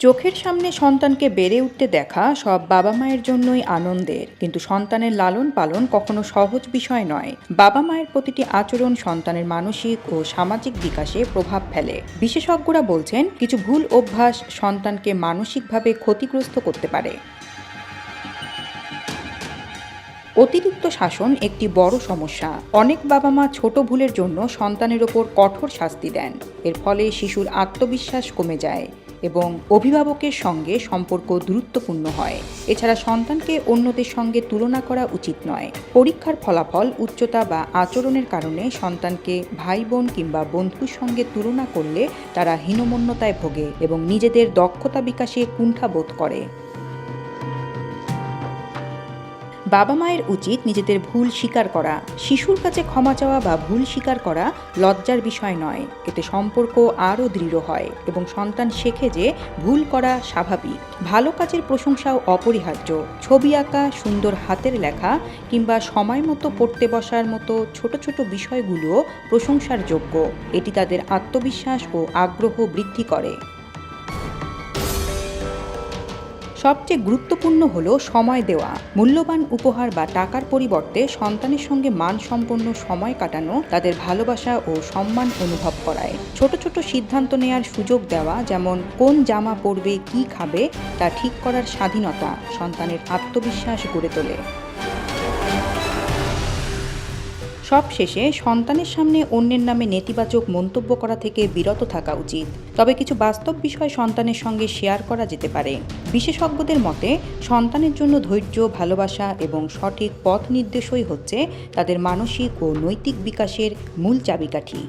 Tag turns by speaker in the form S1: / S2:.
S1: চোখের সামনে সন্তানকে বেড়ে উঠতে দেখা সব বাবা মায়ের জন্যই আনন্দের, কিন্তু সন্তানের লালন পালন কখনো সহজ বিষয় নয়। বাবা মায়ের প্রতিটি আচরণ সন্তানের মানসিক ও সামাজিক বিকাশে প্রভাব ফেলে। বিশেষজ্ঞরা বলছেন, কিছু ভুল অভ্যাস সন্তানকে মানসিকভাবে ক্ষতিগ্রস্ত করতে পারে। অতিরিক্ত শাসন একটি বড় সমস্যা। অনেক বাবা মা ছোট ভুলের জন্য সন্তানের ওপর কঠোর শাস্তি দেন। এর ফলে শিশুর আত্মবিশ্বাস কমে যায় এবং অভিভাবকের সঙ্গে সম্পর্ক দূরত্বপূর্ণ হয়। এছাড়া সন্তানকে অন্যদের সঙ্গে তুলনা করা উচিত নয়। পরীক্ষার ফলাফল, উচ্চতা বা আচরণের কারণে সন্তানকে ভাই বোন কিংবা বন্ধুর সঙ্গে তুলনা করলে তারা হীনমন্যতায় ভোগে এবং নিজেদের দক্ষতা বিকাশে কুণ্ঠাবোধ করে। বাবা মায়ের উচিত নিজেদের ভুল স্বীকার করা। শিশুর কাছে ক্ষমা চাওয়া বা ভুল স্বীকার করা লজ্জার বিষয় নয়। এতে সম্পর্ক আরও দৃঢ় হয় এবং সন্তান শেখে যে ভুল করা স্বাভাবিক। ভালো কাজের প্রশংসাও অপরিহার্য। ছবি আঁকা, সুন্দর হাতের লেখা কিংবা সময় মতো পড়তে বসার মতো ছোট ছোট বিষয়গুলোও প্রশংসার যোগ্য। এটি তাদের আত্মবিশ্বাস ও আগ্রহ বৃদ্ধি করে। সবচেয়ে গুরুত্বপূর্ণ হলো সময় দেওয়া। মূল্যবান উপহার বা টাকার পরিবর্তে সন্তানের সঙ্গে মানসম্পন্ন সময় কাটানো তাদের ভালোবাসা ও সম্মান অনুভব করায়। ছোট ছোট সিদ্ধান্ত নেয়ার সুযোগ দেওয়া, যেমন কোন জামা পরবে, কি খাবে, তা ঠিক করার স্বাধীনতা সন্তানের আত্মবিশ্বাস গড়ে তোলে। সবশেষে সন্তানের সামনে অন্যের নামে নেতিবাচক মন্তব্য করা থেকে বিরত থাকা উচিত। তবে কিছু বাস্তব বিষয় সন্তানের সঙ্গে শেয়ার করা যেতে পারে। বিশেষজ্ঞদের মতে, সন্তানের জন্য ধৈর্য, ভালোবাসা এবং সঠিক পথ নির্দেশই হচ্ছে তাদের মানসিক ও নৈতিক বিকাশের মূল চাবিকাঠি।